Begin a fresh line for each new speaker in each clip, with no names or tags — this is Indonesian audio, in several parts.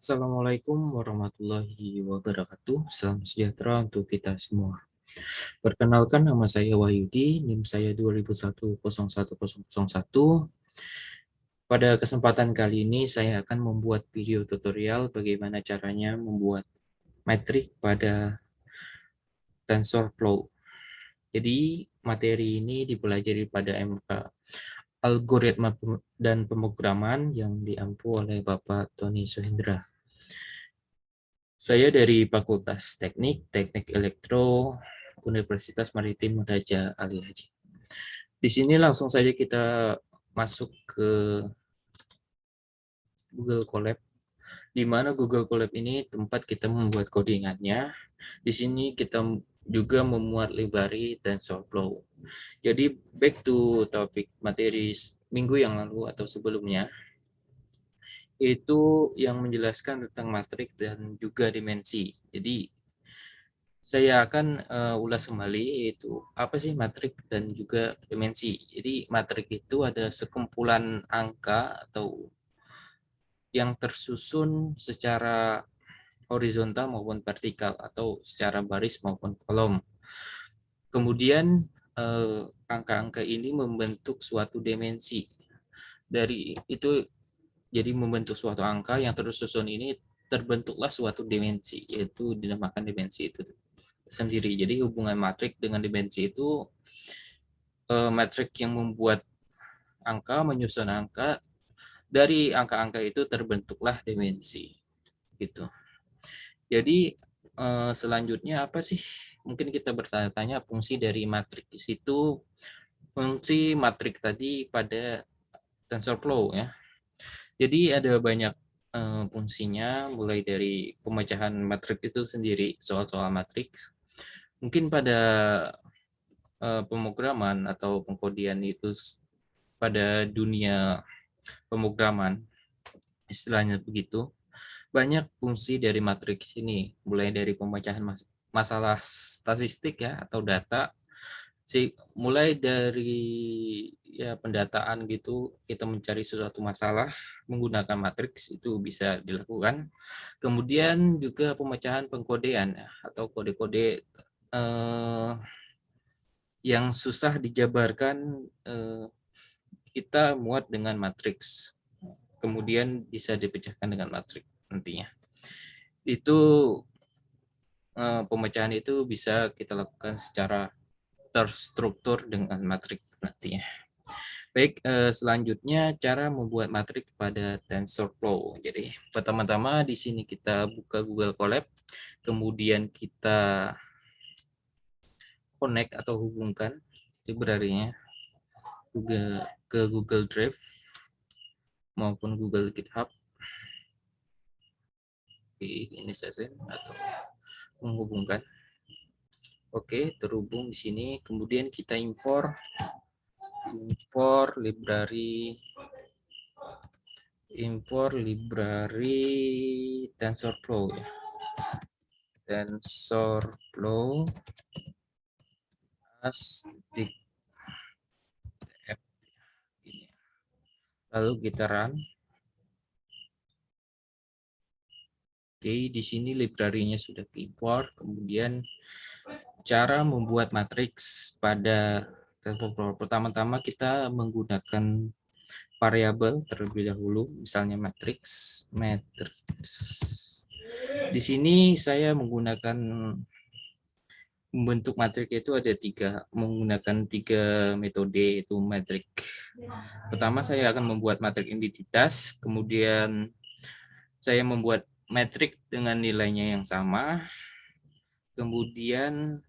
Assalamualaikum warahmatullahi wabarakatuh. Salam sejahtera untuk kita semua. Perkenalkan, nama saya Wahyudi, NIM saya 20210101. Pada kesempatan kali ini saya akan membuat video tutorial bagaimana caranya membuat metrik pada TensorFlow. Jadi materi ini dipelajari pada MK Algoritma dan Pemrograman yang diampu oleh Bapak Tony Suhendra. Saya dari Fakultas Teknik Elektro, Universitas Maritim Raja Ali Haji. Di sini langsung saja kita masuk ke Google Colab, di mana Google Colab ini tempat kita membuat codingannya. Di sini kita juga memuat library TensorFlow. Jadi back to topik materi minggu yang lalu atau sebelumnya, itu yang menjelaskan tentang matrik dan juga dimensi. Jadi saya akan ulas kembali yaitu apa sih matrik dan juga dimensi. Jadi matrik itu ada sekumpulan angka atau yang tersusun secara horizontal maupun vertikal atau secara baris maupun kolom. Kemudian angka-angka ini membentuk suatu dimensi. Dari itu jadi membentuk suatu angka yang tersusun ini terbentuklah suatu dimensi, yaitu dinamakan dimensi itu sendiri. Jadi hubungan matrik dengan dimensi itu metrik yang membuat angka, menyusun angka, dari angka-angka itu terbentuklah dimensi gitu. Jadi selanjutnya apa sih? Mungkin kita bertanya-tanya fungsi dari matriks itu, fungsi matrik tadi pada TensorFlow ya. Jadi ada banyak fungsinya, mulai dari pemecahan matrik itu sendiri, soal-soal matriks. Mungkin pada pemrograman atau pengkodian itu pada dunia pemrograman, istilahnya begitu, banyak fungsi dari matriks ini, mulai dari pemecahan masalah statistik ya atau data, mulai dari ya pendataan gitu, kita mencari suatu masalah menggunakan matriks itu bisa dilakukan. Kemudian juga pemecahan pengkodean ya, atau kode-kode yang susah dijabarkan, kita muat dengan matriks, kemudian bisa dipecahkan dengan matriks nantinya. Itu pemecahan itu bisa kita lakukan secara terstruktur dengan matriks nantinya. Baik, selanjutnya cara membuat matrik pada TensorFlow. Jadi pertama-tama di sini kita buka Google Colab, kemudian kita connect atau hubungkan library-nya ke Google Drive maupun Google GitHub. Oke, ini saja atau menghubungkan. Oke, terhubung di sini. Kemudian kita impor library TensorFlow ya. TensorFlow as.tf. Lalu kita run. Oke, di sini library-nya sudah diimpor. Kemudian cara membuat matriks pada TensorFlow. Pertama-tama kita menggunakan variabel terlebih dahulu, misalnya matriks. Di sini saya menggunakan membentuk matriks itu ada menggunakan tiga metode, itu matrik. Pertama saya akan membuat matrik identitas, kemudian saya membuat matrik dengan nilainya yang sama, kemudian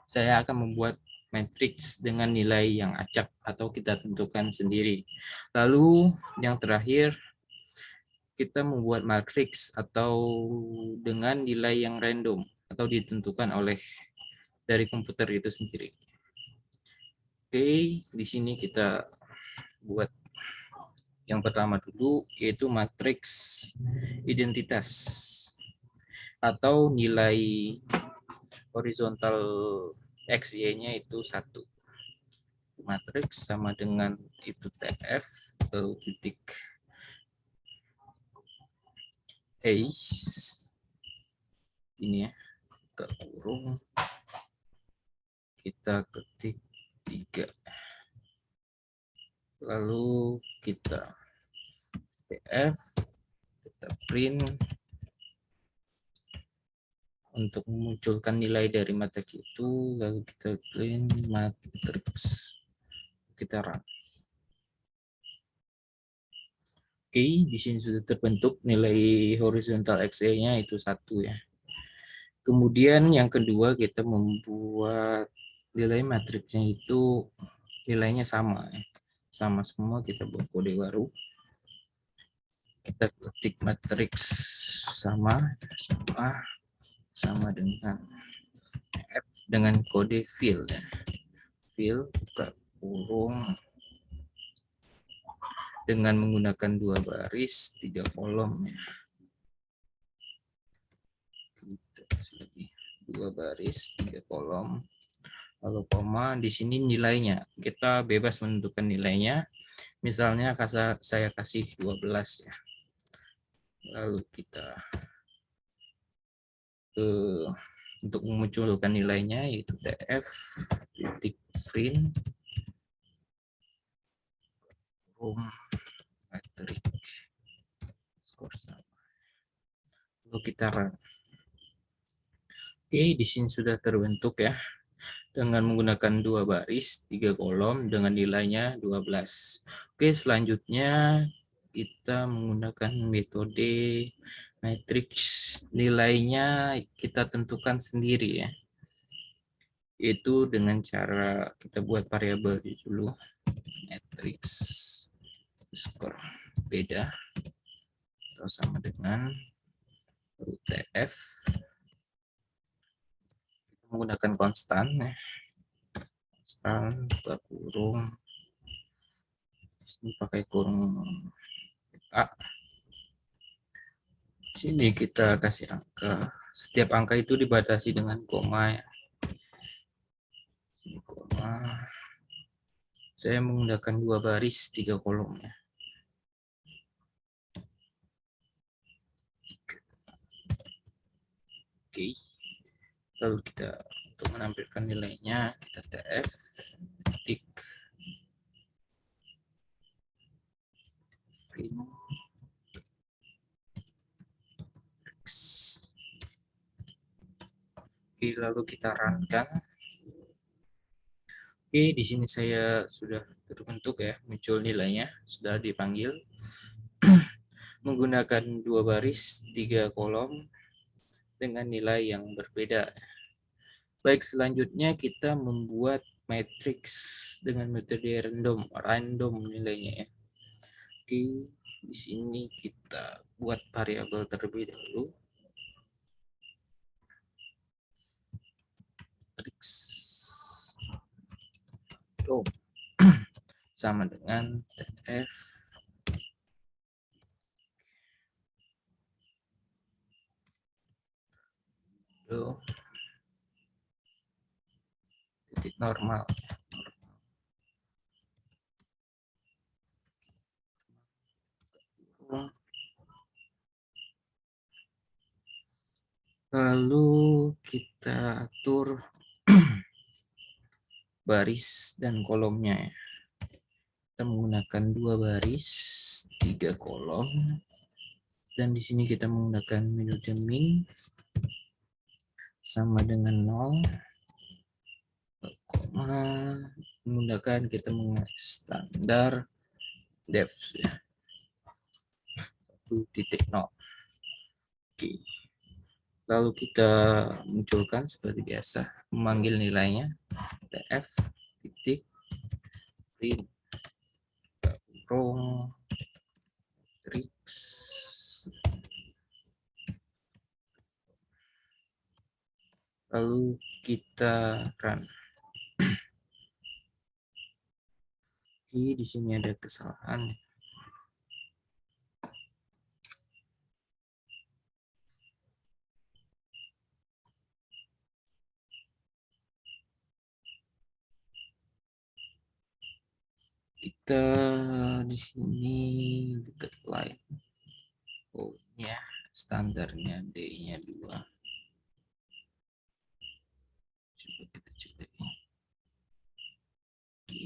saya akan membuat matriks dengan nilai yang acak atau kita tentukan sendiri. Lalu yang terakhir kita membuat matriks atau dengan nilai yang random atau ditentukan oleh dari komputer itu sendiri. Oke, di sini kita buat yang pertama dulu, yaitu matriks identitas atau nilai horizontal X, Y-nya itu 1. Matriks sama dengan itu TF atau titik Ace ini ya, ke kurung, kita ketik 3, lalu kita PF, kita print untuk memunculkan nilai dari matrik itu, lalu kita print matrix, kita run. Oke, di sini sudah terbentuk nilai horizontal XE-nya itu 1 ya. Kemudian yang kedua kita membuat nilai matriksnya itu nilainya sama ya. Sama semua, kita buat kode baru. Kita ketik matriks sama dengan F dengan kode fill ya. Fill buka kurung dengan menggunakan 2 baris 3 kolom ya. 2 baris 3 kolom, lalu koma. Di sini nilainya kita bebas menentukan nilainya, misalnya saya kasih 12 ya. Lalu kita untuk memunculkan nilainya yaitu tf titik print matrik skor sama, lalu kita run. Oke, di sini sudah terbentuk ya, dengan menggunakan 2 baris 3 kolom dengan nilainya 12. Oke, selanjutnya kita menggunakan metode matrix, nilainya kita tentukan sendiri ya, itu dengan cara kita buat variabel dulu, matrix skor beda atau sama dengan UTF, menggunakan konstan ya, konstan buka kurung, sini pakai kurung A. Sini kita kasih angka, setiap angka itu dibatasi dengan koma ya. Sini koma, saya menggunakan 2 baris 3 kolom ya. Oke, lalu kita untuk menampilkan nilainya kita tf titik print x. Oke, lalu kita runkan. Oke, di sini saya sudah terbentuk ya, muncul nilainya, sudah dipanggil menggunakan 2 baris 3 kolom dengan nilai yang berbeda. Baik, selanjutnya kita membuat matrix dengan metode random nilainya ya. Oke, di sini kita buat variabel terlebih dahulu. Matrix sama dengan tf titik normal. Lalu kita atur baris dan kolomnya ya. Kita menggunakan 2 baris 3 kolom, dan di sini kita menggunakan minute min sama dengan 0, menggunakan kita menggunakan standar depth ya, 1.0. Oke, lalu kita munculkan seperti biasa, memanggil nilainya tf titik print kurung matrix, lalu kita run. Oke, di sini ada kesalahan. Kita di sini dekat line. Oh ya, Standarnya D-nya 2. Coba kita coba ini. Oke.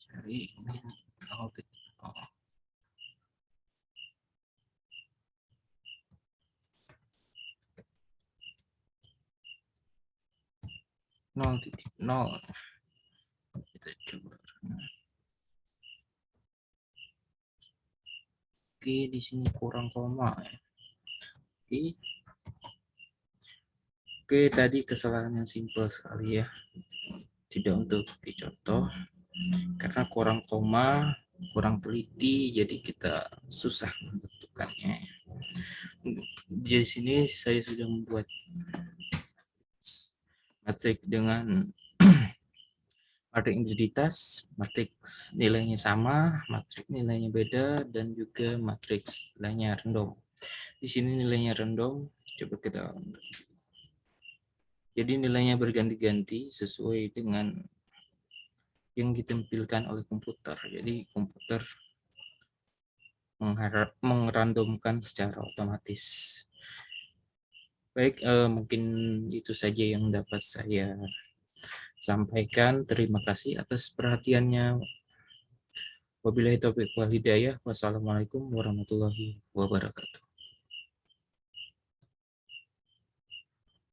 Cari min 0,0. 0,0. Kita coba. Oke, di sini kurang koma ya. Oke. Oke, tadi kesalahan yang simpel sekali ya. Tidak untuk dicontoh karena kurang koma, kurang teliti, jadi kita susah menentukannya. Di sini saya sudah membuat matrik dengan matrik identitas, matrik nilainya sama, matrik nilainya beda, dan juga matrik nilainya random. Di sini nilainya random, coba kita. Jadi nilainya berganti-ganti sesuai dengan yang ditampilkan oleh komputer. Jadi komputer mengrandomkan secara otomatis. Baik, mungkin itu saja yang dapat saya sampaikan. Terima kasih atas perhatiannya. Wabillahi taufiq wal hidayah. Wassalamualaikum warahmatullahi wabarakatuh.